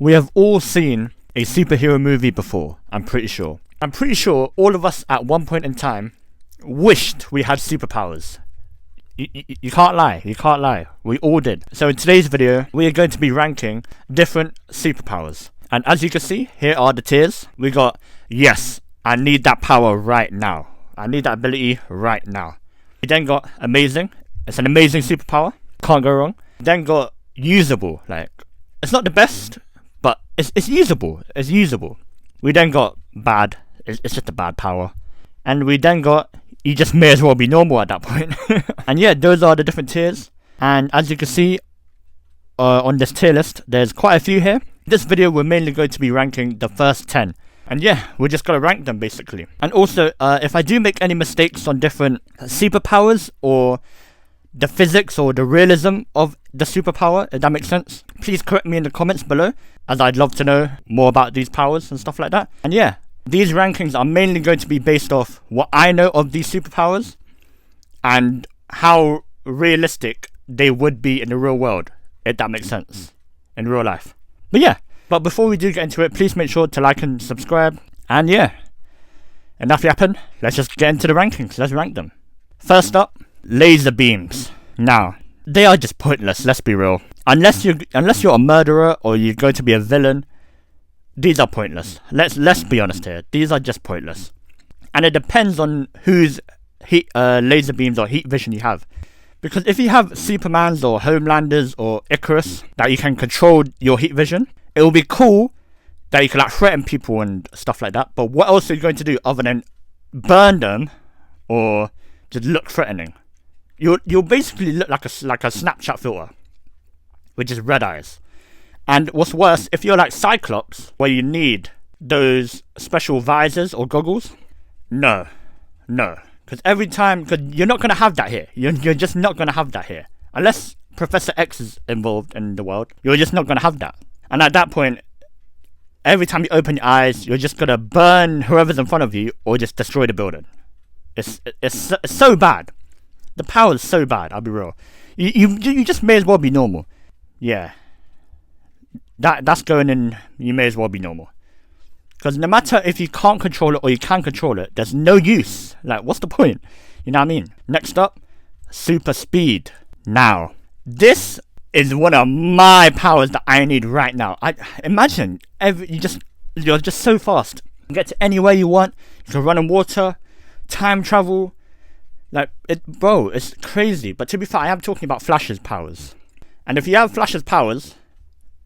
We have all seen a superhero movie before, I'm pretty sure. I'm pretty sure all of us at one point in time wished we had superpowers. You can't lie, we all did. So in today's video, we are going to be ranking different superpowers. And as you can see, here are the tiers. We got, yes, I need that power right now. I need that ability right now. We then got amazing. It's an amazing superpower, can't go wrong. Then got usable, like, it's not the best, but it's usable, We then got bad, it's just a bad power. And we then got, you just may as well be normal at that point. And yeah, those are the different tiers. And as you can see on this tier list, there's quite a few here. This video we're mainly going to be ranking the first 10. And yeah, we're just gonna rank them basically. And also, if I do make any mistakes on different superpowers or the physics or the realism of the superpower, if that makes sense, please correct me in the comments below, as I'd love to know more about these powers and stuff like that. And yeah, these rankings are mainly going to be based off what I know of these superpowers and how realistic they would be in the real world, if that makes sense, in real life. But yeah, but before we do get into it, please make sure to like and subscribe. And yeah, enough yapping, let's just get into the rankings. Let's rank them. First up, laser beams. Now, they are just pointless, let's be real. Unless you're a murderer or you're going to be a villain, these are pointless. Let's be honest here. These are just pointless. And it depends on whose laser beams or heat vision you have. Because if you have Superman's or Homelander's or Icarus that you can control your heat vision, it will be cool that you can like threaten people and stuff like that. But what else are you going to do other than burn them or just look threatening? You'll basically look like a Snapchat filter, which is red eyes. And what's worse, if you're like Cyclops, where you need those special visors or goggles, no. Because you're not going to have that here. You're just not going to have that here. Unless Professor X is involved in the world, you're just not going to have that. And at that point, every time you open your eyes, you're just going to burn whoever's in front of you or just destroy the building. It's so bad. The power is so bad, I'll be real. You just may as well be normal. Yeah. That's going in, you may as well be normal. Because no matter if you can't control it or you can control it, there's no use. Like, what's the point? You know what I mean? Next up, super speed. Now, this is one of my powers that I need right now. Imagine, you're just so fast. You get to anywhere you want. You can run on water, time travel. Like, bro, it's crazy. But to be fair, I am talking about Flash's powers. And if you have Flash's powers,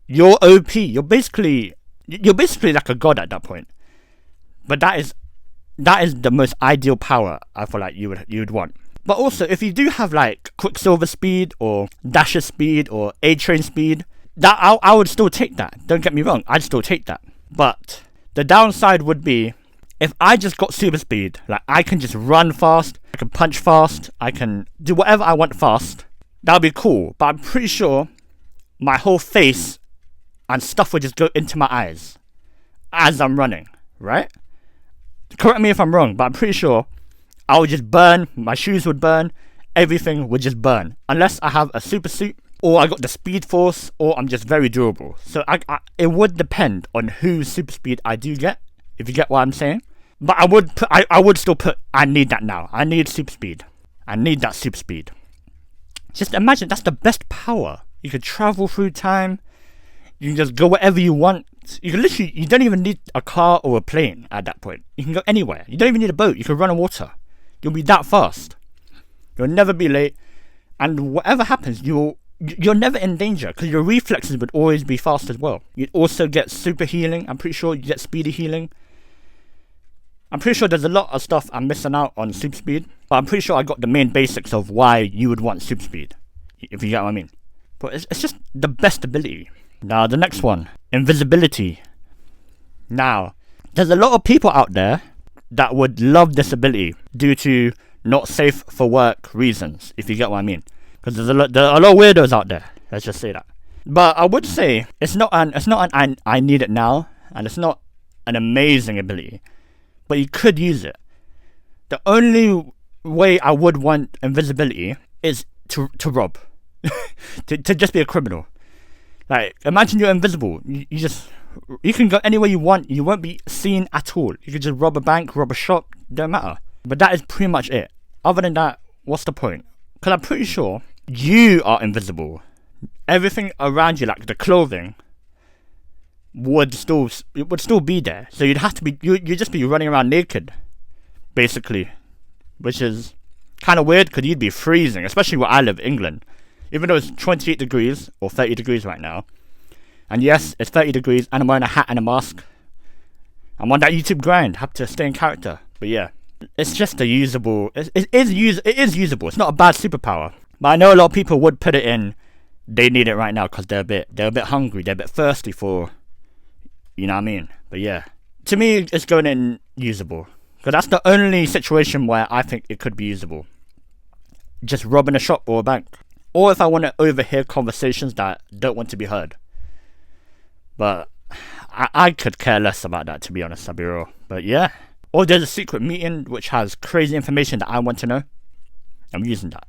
you're OP. You're basically like a god at that point. But that is the most ideal power I feel like you would want. But also, if you do have like Quicksilver speed or Dasher speed or A-Train speed, that I would still take that. Don't get me wrong, I'd still take that. But the downside would be, if I just got super speed, like I can just run fast, I can punch fast, I can do whatever I want fast, that would be cool. But I'm pretty sure my whole face and stuff would just go into my eyes as I'm running, right? Correct me if I'm wrong, but I'm pretty sure I would just burn, my shoes would burn, everything would just burn. Unless I have a super suit, or I got the speed force, or I'm just very durable. So it would depend on whose super speed I do get, if you get what I'm saying. But I would still put, I need that now. I need super speed. I need that super speed. Just imagine, that's the best power. You can travel through time. You can just go wherever you want. You don't even need a car or a plane at that point. You can go anywhere. You don't even need a boat. You can run on water. You'll be that fast. You'll never be late. And whatever happens, you're never in danger because your reflexes would always be fast as well. You'd also get super healing. I'm pretty sure you get speedy healing. I'm pretty sure there's a lot of stuff I'm missing out on super speed. But I'm pretty sure I got the main basics of why you would want super speed. If you get what I mean. But it's just the best ability. Now, the next one, invisibility. Now, there's a lot of people out there that would love this ability due to not safe for work reasons, if you get what I mean. Because there are a lot of weirdos out there, let's just say that. But I would say, it's not an I need it now, and it's not an amazing ability, but you could use it. The only way I would want invisibility is to rob. to just be a criminal. Like, imagine you're invisible. You can go anywhere you want. You won't be seen at all. You can just rob a bank, rob a shop, don't matter. But that is pretty much it. Other than that, what's the point? Because I'm pretty sure you are invisible. Everything around you, like the clothing, would still be there. So you'd have to be, you'd just be running around naked, basically, which is kind of weird because you'd be freezing, especially where I live, England. Even though it's 28 degrees or 30 degrees right now, and yes, it's 30 degrees, and I'm wearing a hat and a mask. I'm on that YouTube grind, have to stay in character. But yeah, it's just a usable. It is usable. It's not a bad superpower. But I know a lot of people would put it in. They need it right now because they're a bit hungry. They're a bit thirsty for, you know what I mean. But yeah, to me, it's going in usable because that's the only situation where I think it could be usable. Just robbing a shop or a bank. Or if I want to overhear conversations that don't want to be heard. But I could care less about that, to be honest, I'll be real. But yeah. Or there's a secret meeting which has crazy information that I want to know. I'm using that.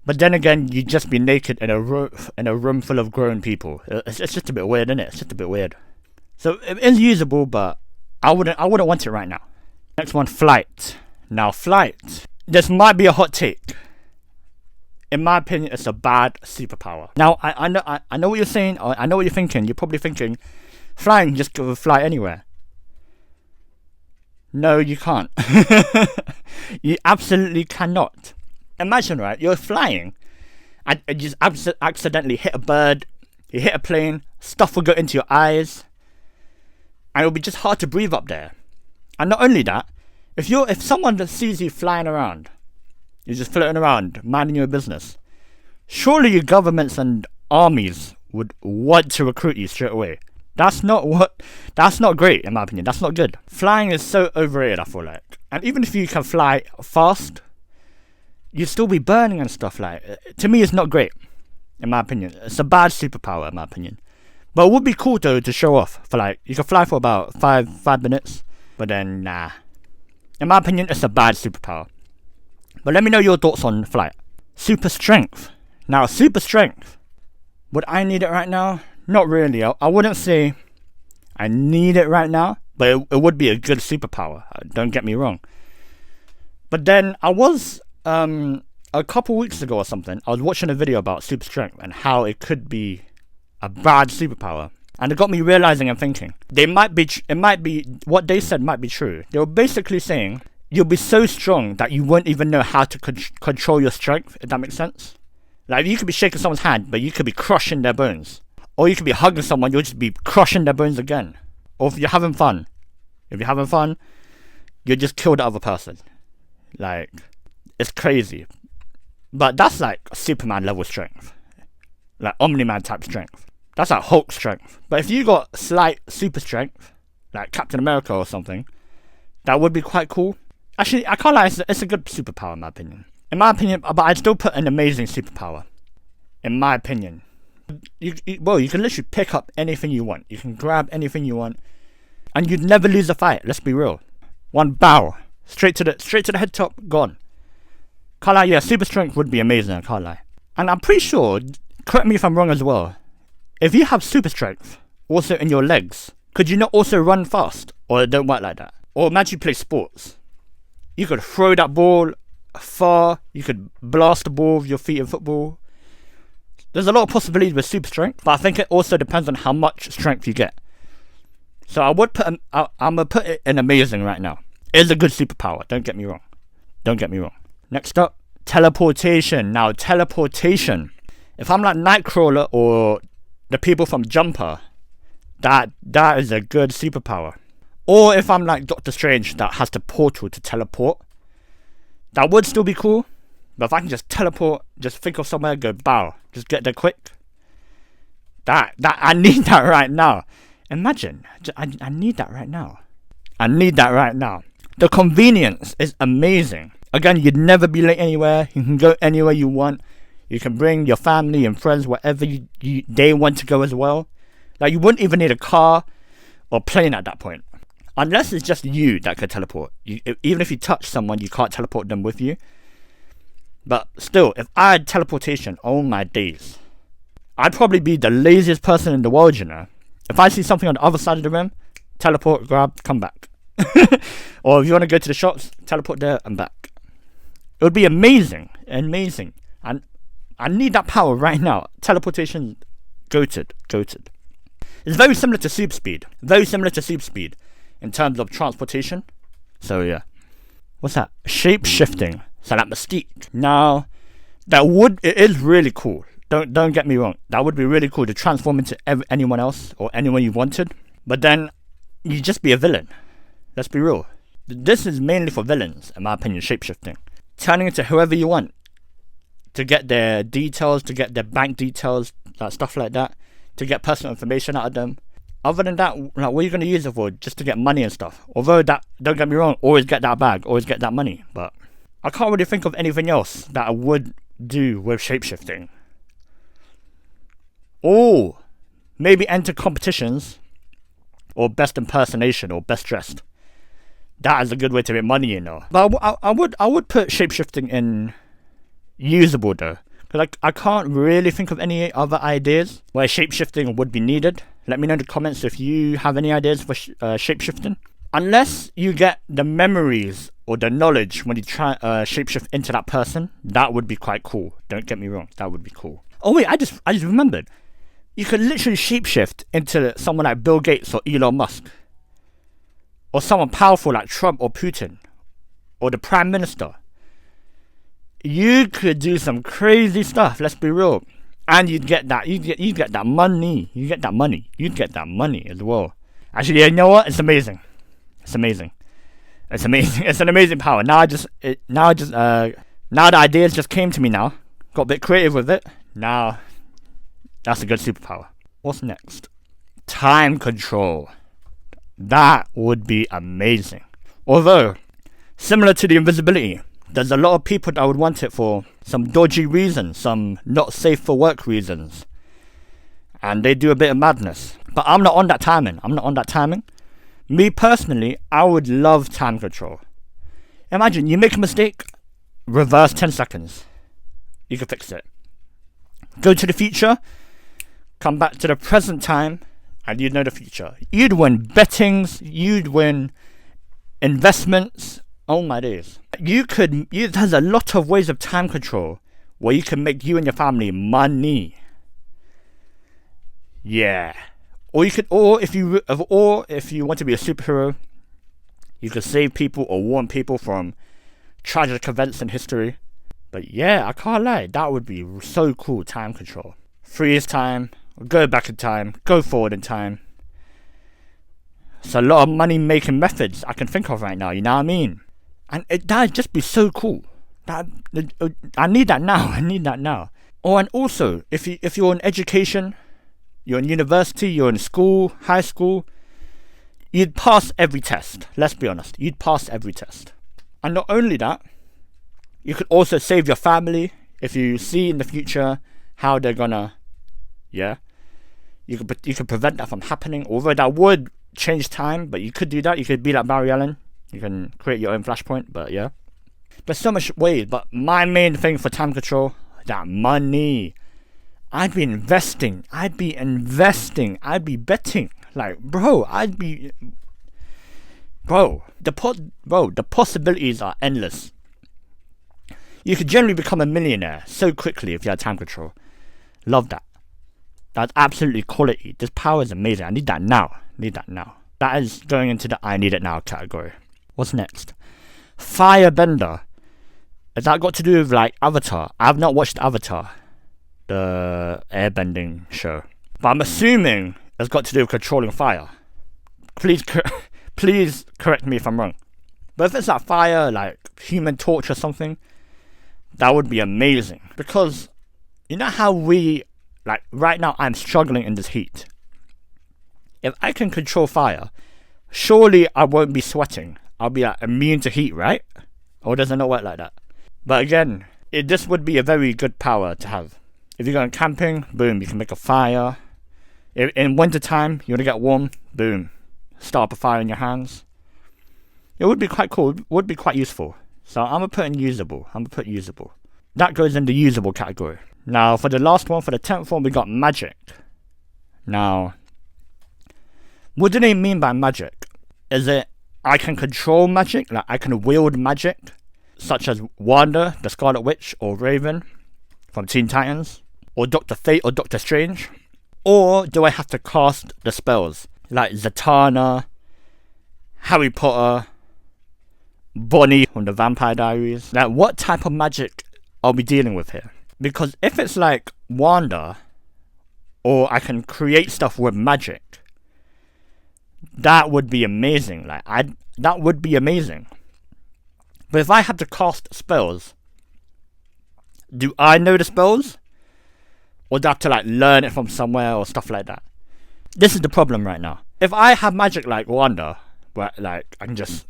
But then again, you'd just be naked in a room full of grown people. It's just a bit weird, isn't it? It's just a bit weird. So it is usable, but I wouldn't want it right now. Next one, flight. Now flight. This might be a hot take. In my opinion, it's a bad superpower. Now, I know what you're saying. I know what you're thinking. You're probably thinking, flying, just go fly anywhere. No, you can't. You absolutely cannot. Imagine, right? You're flying, and you just accidentally hit a bird. You hit a plane. Stuff will go into your eyes, and it'll be just hard to breathe up there. And not only that, if someone sees you flying around, you're just floating around, minding your business, surely your governments and armies would want to recruit you straight away. That's not great, in my opinion. That's not good. Flying is so overrated, I feel like. And even if you can fly fast, you'd still be burning and stuff. Like, to me, it's not great, in my opinion. It's a bad superpower, in my opinion. But it would be cool, though, to show off. For like, you can fly for about five minutes, but then, nah. In my opinion, it's a bad superpower. But let me know your thoughts on flight. Super strength. Now, super strength. Would I need it right now? Not really. I wouldn't say I need it right now, but it would be a good superpower. Don't get me wrong. But then I was, a couple weeks ago or something, I was watching a video about super strength and how it could be a bad superpower. And it got me realizing and thinking. What they said might be true. They were basically saying, you'll be so strong that you won't even know how to control your strength, if that makes sense. Like, you could be shaking someone's hand, but you could be crushing their bones. Or you could be hugging someone, you'll just be crushing their bones again. Or if you're having fun, you'll just kill the other person. Like, it's crazy. But that's like Superman level strength. Like Omni-Man type strength. That's like Hulk strength. But if you got slight super strength, like Captain America or something, that would be quite cool. Actually, I can't lie, it's a good superpower in my opinion. But I'd still put an amazing superpower. In my opinion. You can literally pick up anything you want. You can grab anything you want. And you'd never lose a fight, let's be real. One bow. Straight to the head top, gone. Can't lie, yeah, super strength would be amazing, I can't lie. And I'm pretty sure, correct me if I'm wrong as well, if you have super strength, also in your legs, could you not also run fast? Or it don't work like that? Or imagine you play sports. You could throw that ball far, you could blast the ball with your feet in football. There's a lot of possibilities with super strength, but I think it also depends on how much strength you get. So I'm gonna put it in amazing right now. It is a good superpower, don't get me wrong. Next up, teleportation. Now, teleportation. If I'm like Nightcrawler or the people from Jumper, that is a good superpower. Or if I'm like Doctor Strange that has the portal to teleport, that would still be cool. But if I can just teleport, just think of somewhere, go bow, just get there quick. That I need that right now. Imagine, I need that right now. The convenience is amazing. Again, you'd never be late anywhere. You can go anywhere you want. You can bring your family and friends wherever they want to go as well. Like, you wouldn't even need a car or plane at that point. Unless it's just you that can teleport. Even if you touch someone, you can't teleport them with you. But still, if I had teleportation, oh my days. I'd probably be the laziest person in the world, you know. If I see something on the other side of the room, teleport, grab, come back. Or if you want to go to the shops, teleport there and back. It would be amazing. Amazing. And I need that power right now. Teleportation, goated. It's very similar to super speed. Very similar to super speed in terms of transportation. So yeah. What's that? Shape shifting. So that mystique. Now, it is really cool. Don't get me wrong. That would be really cool to transform into anyone else or anyone you wanted. But then you just be a villain. Let's be real. This is mainly for villains, in my opinion, shape-shifting. Turning into whoever you want. To get their details, to get their bank details, stuff like that. To get personal information out of them. Other than that, what are you going to use it for? Just to get money and stuff. Although that, don't get me wrong, always get that bag, always get that money. But I can't really think of anything else that I would do with shape-shifting. Or maybe enter competitions. Or best impersonation or best dressed. That is a good way to make money, you know. But I would put shapeshifting in usable though. Because I can't really think of any other ideas where shapeshifting would be needed. Let me know in the comments if you have any ideas for shapeshifting. Unless you get the memories or the knowledge when you try shapeshift into that person, that would be quite cool. Don't get me wrong, that would be cool. Oh wait, I just remembered. You could literally shapeshift into someone like Bill Gates or Elon Musk. Or someone powerful like Trump or Putin. Or the Prime Minister. You could do some crazy stuff, let's be real. And you'd get that money. You'd get that money as well. Actually, you know what? It's amazing. It's an amazing power. Now the ideas just came to me now. Got a bit creative with it. Now, that's a good superpower. What's next? Time control. That would be amazing. Although, similar to the invisibility, there's a lot of people that would want it for some dodgy reasons, some not safe for work reasons. And they do a bit of madness. But I'm not on that timing. Me personally, I would love time control. Imagine, you make a mistake, reverse 10 seconds. You can fix it. Go to the future, come back to the present time, and you'd know the future. You'd win bettings, you'd win investments. Oh my days. There's a lot of ways of time control where you can make you and your family money. Yeah. Or if you want to be a superhero, you could save people or warn people from tragic events in history. But yeah, I can't lie, that would be so cool, time control. Freeze time, go back in time, go forward in time. It's a lot of money making methods I can think of right now, you know what I mean? And that'd just be so cool. I need that now. Oh, and also, if you're in education, you're in university, you're in school, high school, you'd pass every test. Let's be honest, you'd pass every test. And not only that, you could also save your family if you see in the future how they're gonna, yeah. You could prevent that from happening. Although that would change time, but you could do that. You could be like Barry Allen. You can create your own flashpoint, but yeah. There's so much ways, but my main thing for time control, that money. I'd be investing. I'd be betting. Like, the possibilities are endless. You could generally become a millionaire so quickly if you had time control. Love that. That's absolutely quality. This power is amazing. I need that now. That is going into the I need it now category. What's next? Firebender. Has that got to do with like Avatar? I have not watched Avatar, the airbending show, but I'm assuming it's got to do with controlling fire. Please correct me if I'm wrong. But if it's like fire, like Human Torch or something, that would be amazing. Because you know how like right now I'm struggling in this heat. If I can control fire, surely I won't be sweating. I'll be like immune to heat, right? Or does it not work like that? But again, this would be a very good power to have. If you're going camping, boom, you can make a fire. In winter time, you want to get warm, boom, start up a fire in your hands. It would be quite cool. It would be quite useful. So I'm gonna put usable. That goes in the usable category. Now, for the last one, for the 10th one, we got magic. Now, what do they mean by magic? Is it I can control magic, like I can wield magic, such as Wanda, the Scarlet Witch, or Raven from Teen Titans, or Dr. Fate or Doctor Strange? Or do I have to cast the spells, like Zatanna, Harry Potter, Bonnie from the Vampire Diaries? Like, what type of magic are we dealing with here? Because if it's like Wanda, or I can create stuff with magic, that would be amazing. Like, that would be amazing. But if I have to cast spells, do I know the spells? Or do I have to like learn it from somewhere or stuff like that? This is the problem right now. If I have magic like Wanda, where like I can just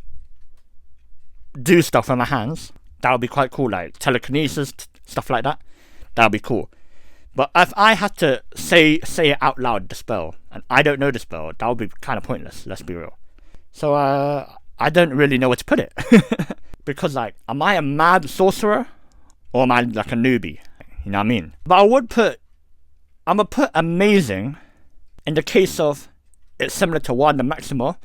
do stuff with my hands, that would be quite cool. Like telekinesis, stuff like that. That would be cool. But if I had to say it out loud, the spell, and I don't know the spell, that would be kind of pointless, let's be real. So I don't really know where to put it. Because like, am I a mad sorcerer? Or am I like a newbie? You know what I mean? But I'm gonna put amazing in the case of it's similar to Wanda Maximoff,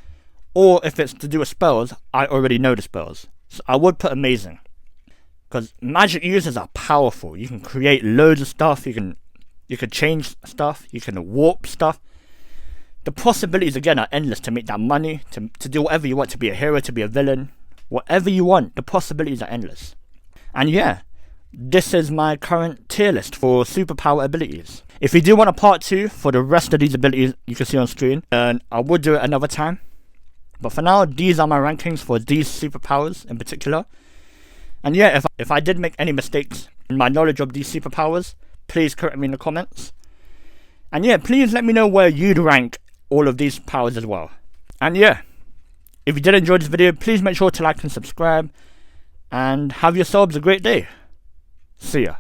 or if it's to do with spells, I already know the spells. So I would put amazing. Because magic users are powerful. You can create loads of stuff, you can change stuff, you can warp stuff. The possibilities again are endless to make that money, to do whatever you want, to be a hero, to be a villain. Whatever you want, the possibilities are endless. And yeah, this is my current tier list for superpower abilities. If you do want a part 2 for the rest of these abilities you can see on screen, then I would do it another time. But for now, these are my rankings for these superpowers in particular. And yeah, if I did make any mistakes in my knowledge of these superpowers, please correct me in the comments. And yeah, please let me know where you'd rank all of these powers as well. And yeah, if you did enjoy this video, please make sure to like and subscribe. And have yourselves a great day. See ya.